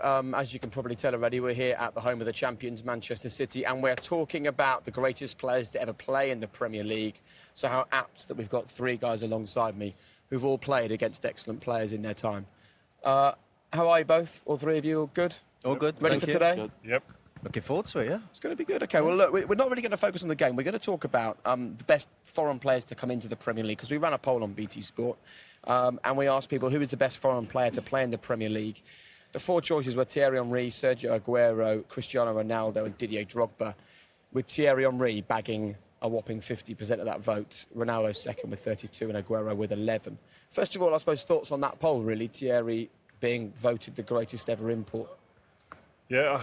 As you can probably tell already, we're here at the home of the champions, Manchester City, and we're talking about the greatest players to ever play in the Premier League. So how apt that we've got three guys alongside me who've all played against excellent players in their time. How are you both? All three of you all good? All good. Ready for today? Good. Yep. Looking forward to it, yeah. It's going to be good. OK, well, look, we're not really going to focus on the game. We're going to talk about the best foreign players to come into the Premier League, because we ran a poll on BT Sport, and we asked people who is the best foreign player to play in the Premier League. The four choices were Thierry Henry, Sergio Aguero, Cristiano Ronaldo and Didier Drogba, with Thierry Henry bagging a whopping 50% of that vote. Ronaldo second with 32 and Aguero with 11. First of all, I suppose, thoughts on that poll, really, Thierry being voted the greatest ever import. Yeah,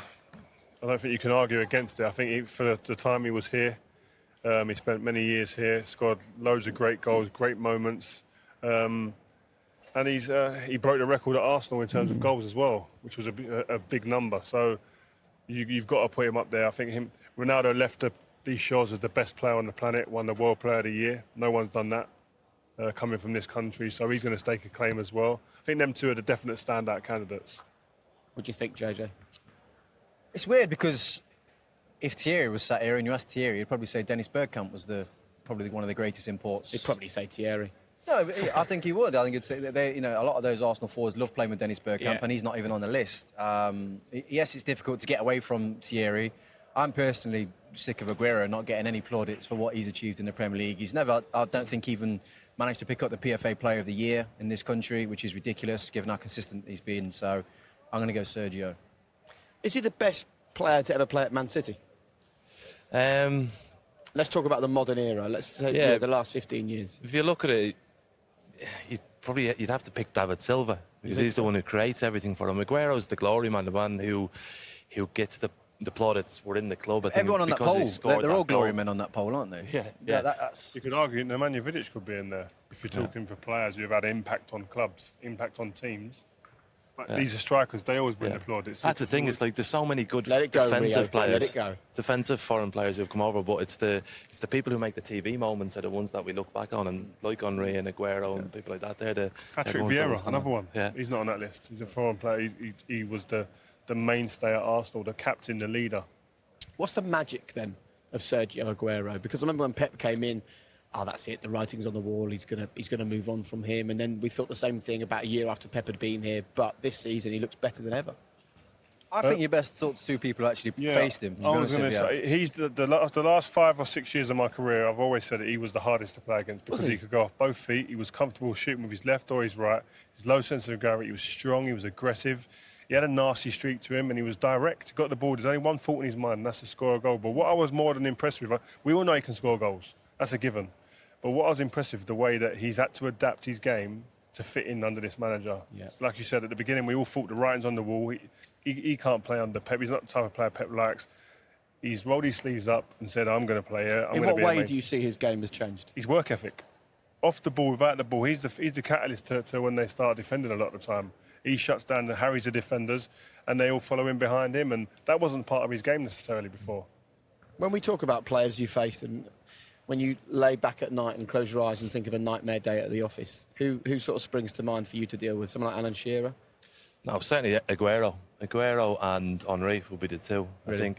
I don't think you can argue against it. I think for the time he was here, he spent many years here, scored loads of great goals, great moments. And he broke the record at Arsenal in terms of goals as well, which was a big number. So you've got to put him up there. I think Ronaldo left these shores as the best player on the planet, won the World Player of the Year. No one's done that coming from this country, so he's going to stake a claim as well. I think them two are the definite standout candidates. What do you think, JJ? It's weird because if Thierry was sat here and you asked Thierry, he'd probably say Dennis Bergkamp was probably one of the greatest imports. He'd probably say Thierry. No, I think he would. I think it's a lot of those Arsenal forwards love playing with Dennis Bergkamp, and he's not even on the list. Yes, it's difficult to get away from Thierry. I'm personally sick of Aguero not getting any plaudits for what he's achieved in the Premier League. He's never, I don't think, even managed to pick up the PFA Player of the Year in this country, which is ridiculous given how consistent he's been. So I'm going to go Sergio. Is he the best player to ever play at Man City? Let's talk about the modern era. Let's take the last 15 years. If you look at it, you'd have to pick David Silva, because he's the one who creates everything for him. Aguero's the glory man, the man who gets the plaudits within the club. I think everyone on that poll, they're all glory men on that poll, aren't they? Yeah. That's... You could argue Nemanja Vidic could be in there if you're talking for players who have had impact on clubs, impact on teams. But these are strikers, they always win the plaudits. That's the thing, it's like there's so many good Rio. defensive players. Let it go. Defensive foreign players who've come over, but it's the people who make the TV moments are the ones that we look back on, and like Henry and Aguero and people like that, they're the... Patrick Vieira, another one. Yeah. He's not on that list. He's a foreign player. He was the mainstay at Arsenal, the captain, the leader. What's the magic, then, of Sergio Aguero? Because I remember when Pep came in, that's it, the writing's on the wall, he's gonna move on from him. And then we thought the same thing about a year after Pep had been here, but this season he looks better than ever. I think you're best to two people who actually faced him. I was going to say, he's the last 5 or 6 years of my career, I've always said that he was the hardest to play against, because he could go off both feet, he was comfortable shooting with his left or his right, his low sense of gravity, he was strong, he was aggressive, he had a nasty streak to him, and he was direct, he got the ball. There's only one thought in his mind, and that's to score a goal. But what I was more than impressed with, we all know he can score goals, that's a given. But what I was impressed with, the way that he's had to adapt his game to fit in under this manager. Yeah. Like you said at the beginning, we all thought the writing's on the wall. He can't play under Pep. He's not the type of player Pep likes. He's rolled his sleeves up and said, I'm going to play here. In what way do you see his game has changed? His work ethic. Off the ball, without the ball, he's the catalyst to when they start defending a lot of the time. He shuts down and harries the defenders, and they all follow in behind him, and that wasn't part of his game necessarily before. When we talk about players you faced, and when you lay back at night and close your eyes and think of a nightmare day at the office, who sort of springs to mind for you to deal with? Someone like Alan Shearer? No, certainly Aguero. Aguero and Henry would be the two. Really?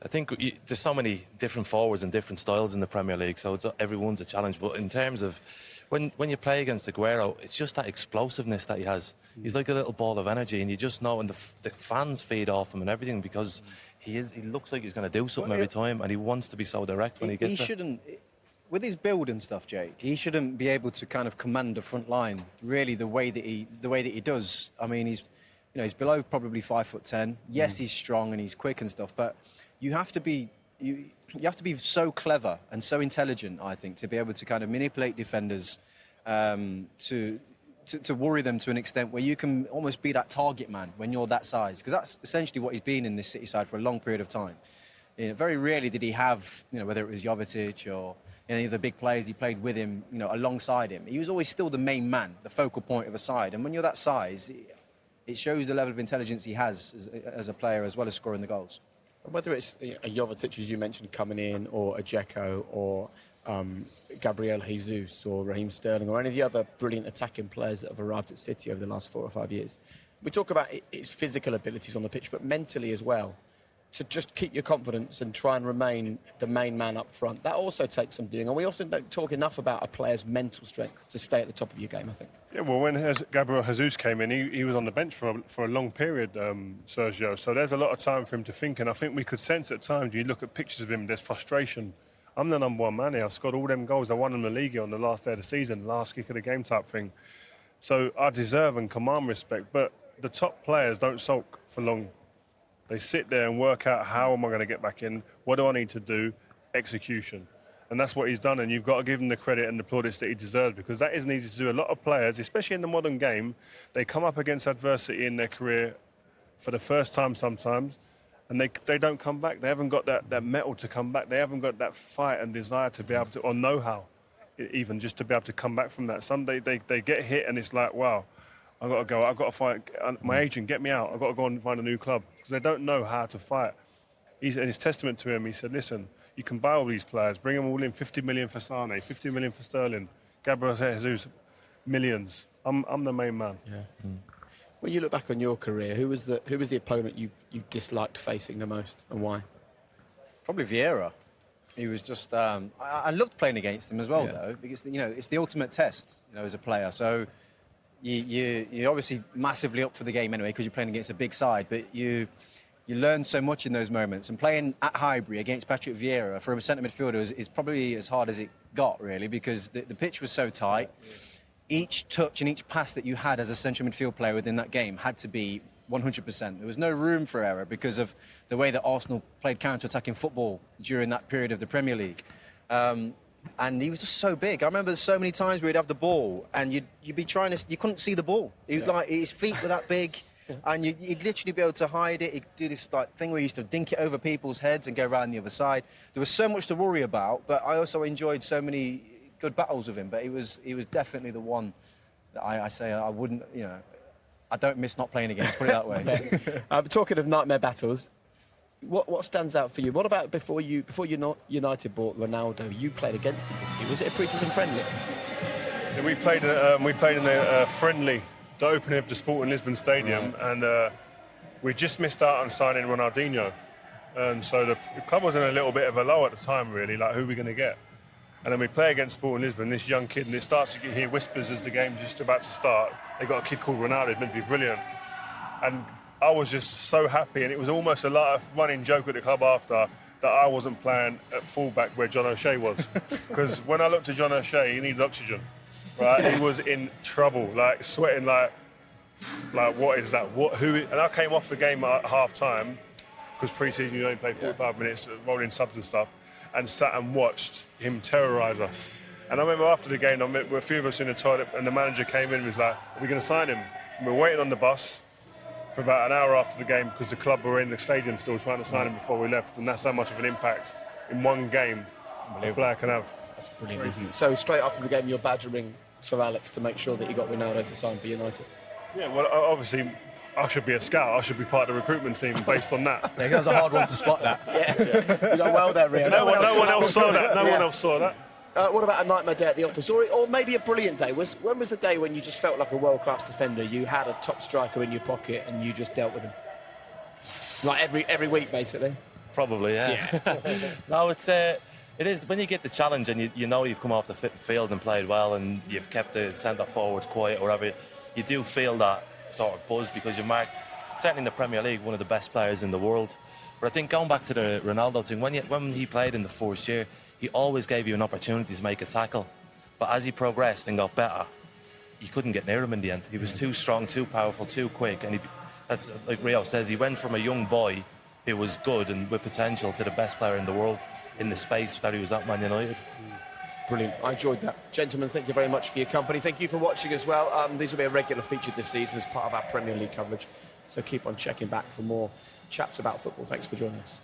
I think there's so many different forwards and different styles in the Premier League, so everyone's a challenge. But in terms of when you play against Aguero, it's just that explosiveness that he has. He's like a little ball of energy, and you just know, and the fans feed off him and everything, because he looks like he's going to do something every time, and he wants to be so direct when he gets there. With his build and stuff, Jake, he shouldn't be able to kind of command the front line really the way that he does. I mean, he's below probably 5'10". Yes, he's strong and he's quick and stuff, but you have to be so clever and so intelligent, I think, to be able to kind of manipulate defenders to worry them to an extent where you can almost be that target man when you're that size, because that's essentially what he's been in this City side for a long period of time. Very rarely did he have, whether it was Jovetic or any of the big players he played with him, alongside him. He was always still the main man, the focal point of a side. And when you're that size, it shows the level of intelligence he has as a player, as well as scoring the goals. Whether it's a Jovetic, as you mentioned, coming in, or a Dzeko, or Gabriel Jesus, or Raheem Sterling, or any of the other brilliant attacking players that have arrived at City over the last 4 or 5 years, we talk about his physical abilities on the pitch, but mentally as well, to just keep your confidence and try and remain the main man up front. That also takes some doing, and we often don't talk enough about a player's mental strength to stay at the top of your game, I think. Yeah, well, when Gabriel Jesus came in, he was on the bench for a long period, Sergio. So there's a lot of time for him to think, and I think we could sense at times, you look at pictures of him, there's frustration. I'm the number one man here. I've scored all them goals. I won in the league on the last day of the season, last kick of the game type thing. So I deserve and command respect, but the top players don't sulk for long. They sit there and work out, how am I going to get back in? What do I need to do? Execution. And that's what he's done, and you've got to give him the credit and the plaudits that he deserves, because that isn't easy to do. A lot of players, especially in the modern game, they come up against adversity in their career for the first time sometimes, and they don't come back. They haven't got that mettle to come back. They haven't got that fight and desire to be able to, or know-how, even just to be able to come back from that. Some they get hit, and it's like, wow, I've got to go. I've got to fight. My agent, get me out. I've got to go and find a new club, because they don't know how to fight. And his testament to him, he said, listen, you can buy all these players, bring them all in, 50 million for Sane, 50 million for Sterling, Gabriel Jesus, millions. I'm the main man. Yeah. When you look back on your career, who was the opponent you disliked facing the most, and why? Probably Vieira. He was just... I loved playing against him as well, though, because, it's the ultimate test, as a player. So you're obviously massively up for the game anyway, because you're playing against a big side, but you learn so much in those moments. And playing at Highbury against Patrick Vieira for a centre midfielder is probably as hard as it got, really, because the pitch was so tight. Each touch and each pass that you had as a central midfield player within that game had to be 100%. There was no room for error because of the way that Arsenal played counter-attacking football during that period of the Premier League. And he was just so big. I remember so many times we'd have the ball and you'd be trying to... You couldn't see the ball. His feet were that big and you'd literally be able to hide it. He'd do this thing where he used to dink it over people's heads and go around the other side. There was so much to worry about, but I also enjoyed so many good battles with him. But he was definitely the one that I say I wouldn't... I don't miss not playing against, put it that way. Talking of nightmare battles, what stands out for you? What about before United bought Ronaldo? You played against him, didn't you? Was it a pre-season friendly? Yeah, we played in a friendly, the opening of the Sporting Lisbon Stadium, and we just missed out on signing Ronaldinho. So the club was in a little bit of a low at the time, really, like who are we going to get? And then we play against Sporting Lisbon, this young kid, and it starts to hear whispers as the game's just about to start. They got a kid called Ronaldo, he's meant to be brilliant. And I was just so happy, and it was almost a lot of running joke at the club after that I wasn't playing at fullback where John O'Shea was. Because when I looked at John O'Shea, he needed oxygen, right? He was in trouble, like sweating, like what is that? And I came off the game at half-time, because pre-season you only play 45 minutes, rolling subs and stuff, and sat and watched him terrorise us. And I remember after the game, a few of us in the toilet, and the manager came in and was like, are we going to sign him? And we were waiting on the bus for about an hour after the game because the club were in the stadium still trying to sign him before we left, and that's how much of an impact in one game a player can have. That's brilliant, isn't it? So straight after the game, you're badgering Sir Alex to make sure that he got Ronaldo to sign for United. Yeah, well, obviously, I should be a scout. I should be part of the recruitment team based on that. Yeah, that was a hard one to spot that. You know well there, Rio. No one else saw that. No one else saw that. What about a nightmare day at the office, or maybe a brilliant day? When was the day when you just felt like a world-class defender? You had a top striker in your pocket and you just dealt with him, like every week, basically. Probably, yeah. No, it is when you get the challenge and you know you've come off the field and played well and you've kept the centre forwards quiet or whatever. You do feel that sort of buzz because you marked, certainly in the Premier League, one of the best players in the world. But I think going back to the Ronaldo thing, when he played in the first year, he always gave you an opportunity to make a tackle. But as he progressed and got better, you couldn't get near him in the end. He was too strong, too powerful, too quick. And that's like Rio says, he went from a young boy who was good and with potential to the best player in the world in the space that he was at Man United. Brilliant. I enjoyed that. Gentlemen, thank you very much for your company. Thank you for watching as well. These will be a regular feature this season as part of our Premier League coverage. So keep on checking back for more chats about football. Thanks for joining us.